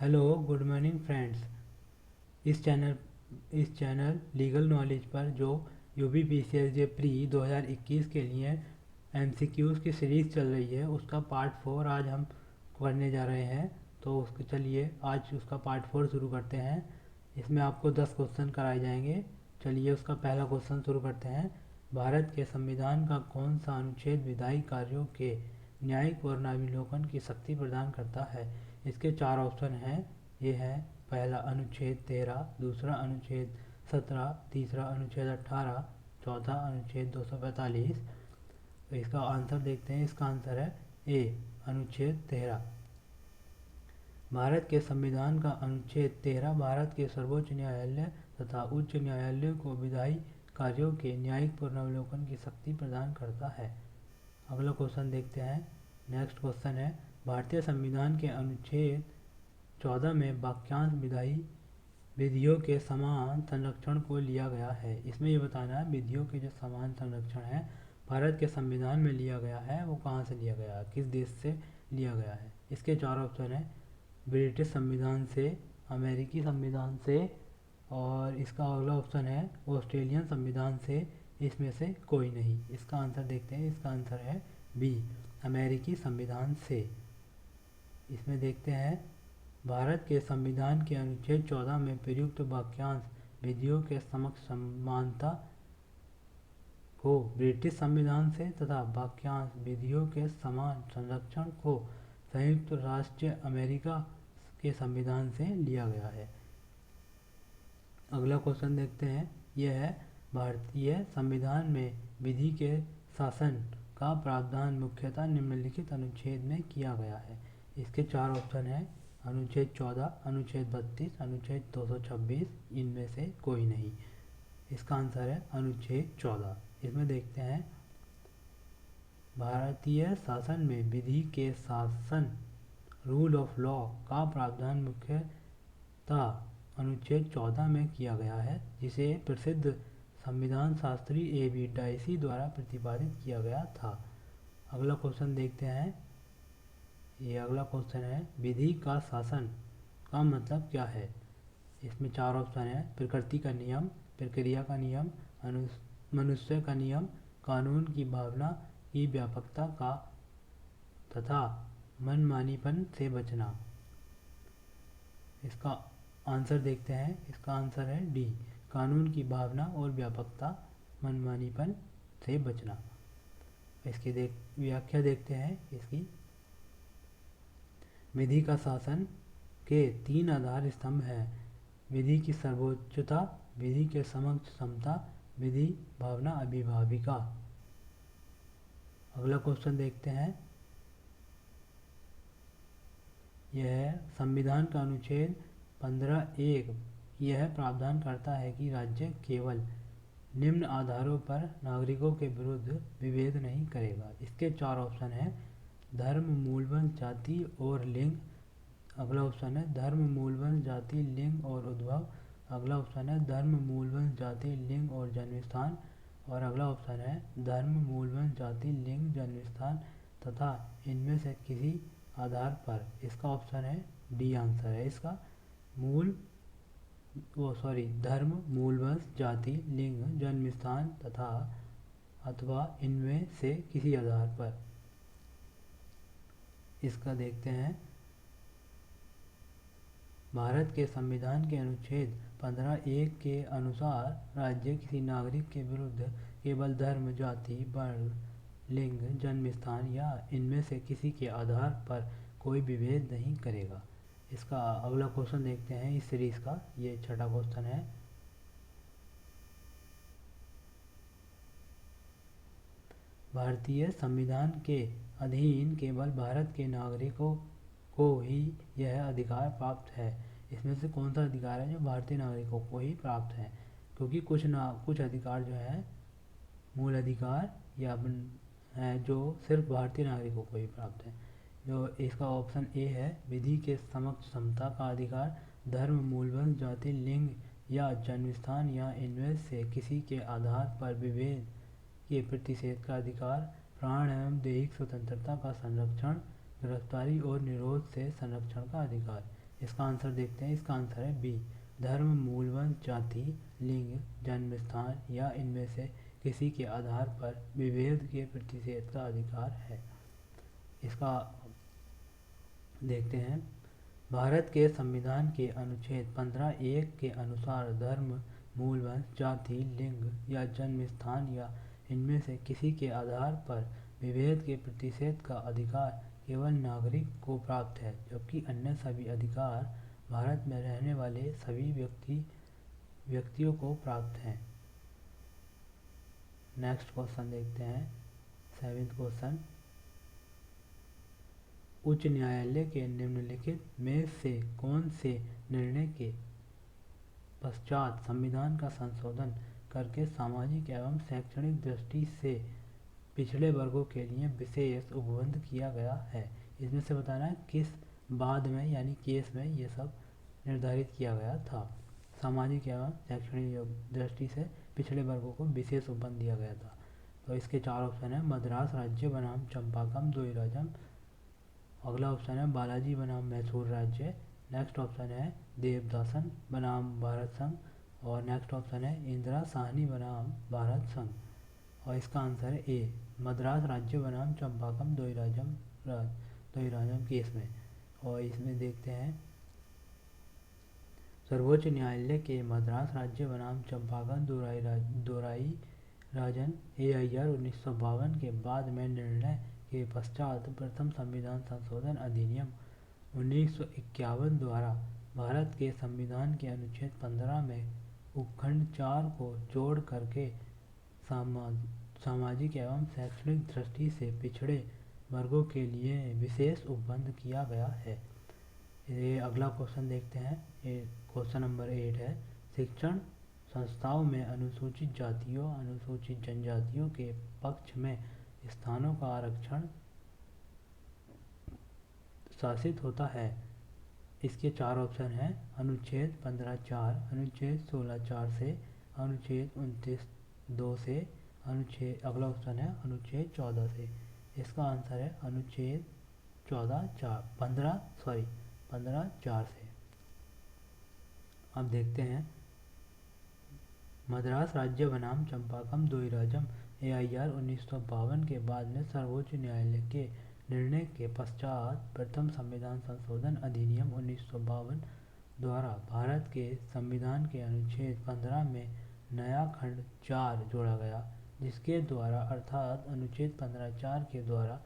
Hello good morning friends. इस channel legal knowledge पर जो यूपी पीसीएसजे प्री 2021 के लिए एमसीक्यूज़ की सीरीज़ चल रही है उसका पार्ट 4 आज हम करने जा रहे हैं। तो उसको चलिए आज उसका पार्ट 4 शुरू करते हैं। इसमें आपको 10 क्वेश्चन कराए जाएंगे। चलिए उसका पहला क्वेश्चन शुरू करते हैं। भारत के संविधान का कौन सा अनुच्छेद विधायी कार्यों के न्यायिक पुनरावलोकन की शक्ति प्रदान करता है? इसके 4 ऑप्शन हैं। ये है पहला अनुच्छेद 13, दूसरा अनुच्छेद 17, तीसरा अनुच्छेद 18, चौथा अनुच्छेद 245। तो इसका आंसर देखते हैं। इसका आंसर है ए, अनुच्छेद 13। भारत के संविधान का अनुच्छेद 13 भारत के सर्वोच्च न्यायालय तथा उच्च न्यायालय को विधायी कार्यों के न्यायिक पुनरावलोकन की शक्ति प्रदान करता है। अगला क्वेश्चन देखते हैं। नेक्स्ट क्वेश्चन है, भारतीय संविधान के अनुच्छेद 14 में वाक्यांश विधायी विधियों के समान संरक्षण को लिया गया है। इसमें ये बताना है विधियों के जो समान संरक्षण है भारत के संविधान में लिया गया है वो कहाँ से लिया गया है, किस देश से लिया गया है। इसके 4 ऑप्शन है, ब्रिटिश संविधान से, अमेरिकी संविधान से, और इसका अगला ऑप्शन है ऑस्ट्रेलियन संविधान से। इसमें से कोई नहीं। इसका आंसर देखते हैं। इसका आंसर है बी, अमेरिकी संविधान से। इसमें देखते हैं, भारत के संविधान के अनुच्छेद 14 में प्रयुक्त वाक्यांश विधियों के समक्ष समानता को ब्रिटिश संविधान से तथा वाक्यांश विधियों के समान संरक्षण को संयुक्त राष्ट्र अमेरिका के संविधान से लिया गया है। अगला क्वेश्चन देखते हैं। यह है, भारतीय संविधान में विधि के शासन का प्रावधान मुख्यतः निम्नलिखित अनुच्छेद में किया गया है। इसके 4 ऑप्शन हैं, अनुच्छेद 14, अनुच्छेद 32, अनुच्छेद 226। इनमें से कोई नहीं। इसका आंसर है अनुच्छेद 14। इसमें देखते हैं, भारतीय शासन में विधि के शासन रूल ऑफ लॉ का प्रावधान मुख्यतः अनुच्छेद 14 में किया गया है, जिसे प्रसिद्ध संविधान शास्त्री A.B. डाइसी द्वारा प्रतिपादित किया गया था। अगला क्वेश्चन देखते हैं। ये अगला क्वेश्चन है, विधि का शासन का मतलब क्या है? इसमें 4 ऑप्शन है, प्रकृति का नियम, प्रक्रिया का नियम, मनुष्य का नियम, कानून की भावना की व्यापकता का तथा मनमानीपन से बचना। इसका आंसर देखते हैं। इसका आंसर है डी, कानून की भावना और व्यापकता, मनमानीपन से बचना। इसकी व्याख्या देखते हैं। इसकी विधि का शासन के 3 आधार स्तंभ हैं, विधि की सर्वोच्चता, विधि के समक्ष समता, विधि भावना अभिभाविका। अगला क्वेश्चन देखते हैं। यह संविधान का अनुच्छेद 15(1) यह प्रावधान करता है कि राज्य केवल निम्न आधारों पर नागरिकों के विरुद्ध विभेद नहीं करेगा। इसके 4 ऑप्शन हैं, धर्म, मूलवंश, जाति और लिंग। अगला ऑप्शन है धर्म, मूलवंश, जाति, लिंग और उद्भव। अगला ऑप्शन है धर्म, मूलवंश, जाति, लिंग और जन्मस्थान। और अगला ऑप्शन है धर्म, मूलवंश, जाति, लिंग, जन्मस्थान तथा इनमें से किसी आधार पर। इसका ऑप्शन है डी आंसर है इसका, धर्म, मूलवंश, जाति, लिंग, जन्मस्थान तथा अथवा इनमें से किसी आधार पर। इसका देखते हैं। भारत के संविधान के अनुच्छेद 15(1) के अनुसार राज्य किसी नागरिक के विरुद्ध केवल धर्म, जाति, वर्ण, लिंग, जन्मस्थान या इनमें से किसी के आधार पर कोई विभेद नहीं करेगा। इसका अगला क्वेश्चन देखते हैं इस सीरीज का। ये 6ठा क्वेश्चन है। भारतीय संविधान के अधीन केवल भारत के नागरिकों को ही यह अधिकार प्राप्त है। इसमें से कौन सा अधिकार है जो भारतीय नागरिकों को ही प्राप्त है? क्योंकि कुछ अधिकार जो है मूल अधिकार या है जो सिर्फ भारतीय नागरिकों को ही प्राप्त है। जो इसका ऑप्शन ए है, विधि के समक्ष समता का अधिकार, धर्म, मूलवंश, जाति, लिंग या जन्मस्थान या इनमें से किसी के आधार पर विभेद के प्रतिषेध का अधिकार, प्राण एवं दैहिक स्वतंत्रता का संरक्षण, गिरफ्तारी और निरोध से संरक्षण का अधिकार। इसका आंसर देखते हैं। इसका आंसर है बी, धर्म, मूल वंश, जाति, लिंग, जन्म स्थान या इनमें से किसी के आधार पर विभेद के प्रतिषेध का अधिकार है। इसका देखते हैं। भारत के संविधान के अनुच्छेद 15(1) के अनुसार धर्म, मूल वंश, जाति, लिंग या जन्म स्थान या इनमें से किसी के आधार पर विभेद के प्रतिषेध का अधिकार केवल नागरिक को प्राप्त है, जबकि अन्य सभी अधिकार भारत में रहने वाले सभी व्यक्तियों को प्राप्त हैं। नेक्स्ट क्वेश्चन देखते हैं। 7th क्वेश्चन, उच्च न्यायालय के निम्नलिखित में से कौन से निर्णय के पश्चात संविधान का संशोधन करके सामाजिक एवं शैक्षणिक दृष्टि से पिछड़े वर्गों के लिए विशेष उपबंध किया गया है? इसमें से बताना है किस बाद में यानी केस में ये सब निर्धारित किया गया था। सामाजिक एवं शैक्षणिक दृष्टि से पिछड़े वर्गों को विशेष उपबंध दिया गया था। तो इसके 4 ऑप्शन है। मद्रास राज्य बनाम चंपाकम द्वैराजम, अगला ऑप्शन है बालाजी बनाम मैसूर राज्य, नेक्स्ट ऑप्शन है देवदासन बनाम भारत संघ और नेक्स्ट ऑप्शन है इंदिरा साहनी बनाम भारत संघ। और इसका आंसर है ए, मद्रास राज्य बनाम चंपाकम द्वैराजम केस में। और इसमें देखते हैं सर्वोच्च न्यायालय के मद्रास राज्य बनाम चंपाकम द्वैराजन AIR 1952 के बाद में निर्णय के पश्चात प्रथम संविधान संशोधन अधिनियम 1951 द्वारा भारत के संविधान के अनुच्छेद 15 में उपखंड 4 को जोड़ करके सामाजिक एवं शैक्षणिक दृष्टि से पिछड़े वर्गों के लिए विशेष उपबंध किया गया है। ये अगला क्वेश्चन देखते हैं। ये क्वेश्चन नंबर 8 है। शिक्षण संस्थाओं में अनुसूचित जातियों, अनुसूचित जनजातियों के पक्ष में स्थानों का आरक्षण शासित होता है। इसके 4 ऑप्शन हैं। अनुच्छेद 15(4), अनुच्छेद 16(4) से, अनुच्छेद 29(2) से, अगला ऑप्शन है अनुच्छेद 14 से। इसका आंसर है अनुच्छेद 15(4) से। अब देखते हैं मद्रास राज्य बनाम चंपाकम द्वैराजम AIR 1952 के बाद में सर्वोच्च न्यायालय के निर्णय के पश्चात प्रथम संविधान संशोधन अधिनियम 1952 द्वारा भारत के संविधान के अनुच्छेद 15 में नया खंड 4 जोड़ा गया, जिसके द्वारा अर्थात अनुच्छेद 15(4) के द्वारा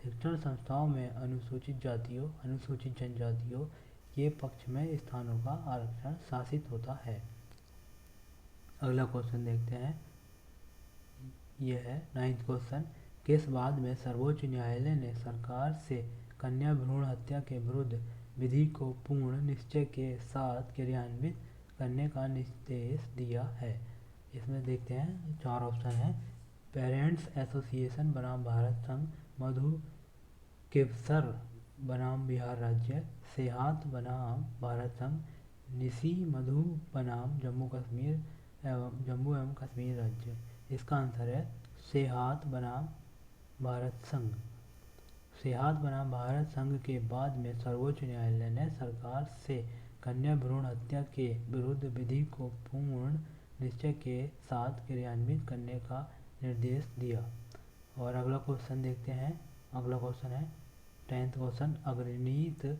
शिक्षण संस्थाओं में अनुसूचित जातियों, अनुसूचित जनजातियों के पक्ष में स्थानों का आरक्षण शासित होता है। अगला क्वेश्चन देखते हैं। यह है 9th क्वेश्चन। किस बात में सर्वोच्च न्यायालय ने सरकार से कन्या भ्रूण हत्या के विरुद्ध विधि को पूर्ण निश्चय के साथ क्रियान्वित करने का निर्देश दिया है? इसमें देखते हैं 4 ऑप्शन है। पेरेंट्स एसोसिएशन बनाम भारत संघ, मधु केवसर बनाम बिहार राज्य, सेहात बनाम भारत संघ, निसी मधु बनाम जम्मू एवं कश्मीर राज्य। इसका आंसर है सेहात बनाम भारत संघ। सेहात बनाम भारत संघ के बाद में सर्वोच्च न्यायालय ने सरकार से कन्या भ्रूण हत्या के विरुद्ध विधि को पूर्ण निश्चय के साथ क्रियान्वित करने का निर्देश दिया। और अगला क्वेश्चन देखते हैं। अगला क्वेश्चन है 10th क्वेश्चन। अग्रनीत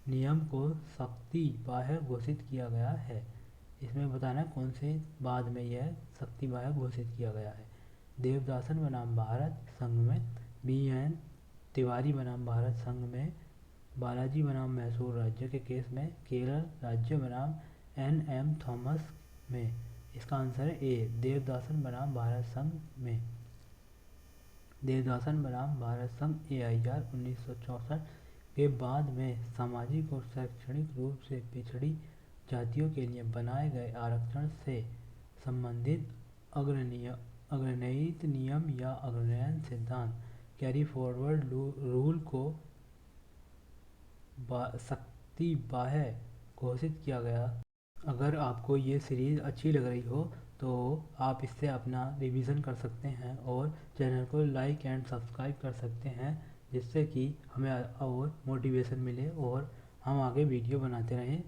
नियम को शक्ति बाह्य घोषित किया गया है। इसमें बताना है कौन से बाद में यह शक्ति बाह्य घोषित किया गया है। देवदासन बनाम भारत संघ में, BN तिवारी बनाम भारत संघ में, बालाजी बनाम मैसूर राज्य के केस में, केरल राज्य बनाम NM थॉमस में। इसका आंसर है ए, देवदासन बनाम भारत संघ में। देवदासन बनाम भारत संघ AIR 1964 के बाद में सामाजिक और शैक्षणिक रूप से पिछड़ी जातियों के लिए बनाए गए आरक्षण से संबंधित अग्रणीत नियम या अग्रणन सिद्धांत कैरी फॉरवर्ड रूल को शक्ति बाह्य घोषित किया गया। अगर आपको ये सीरीज़ अच्छी लग रही हो तो आप इससे अपना रिवीजन कर सकते हैं और चैनल को लाइक एंड सब्सक्राइब कर सकते हैं, जिससे कि हमें और मोटिवेशन मिले और हम आगे वीडियो बनाते रहें।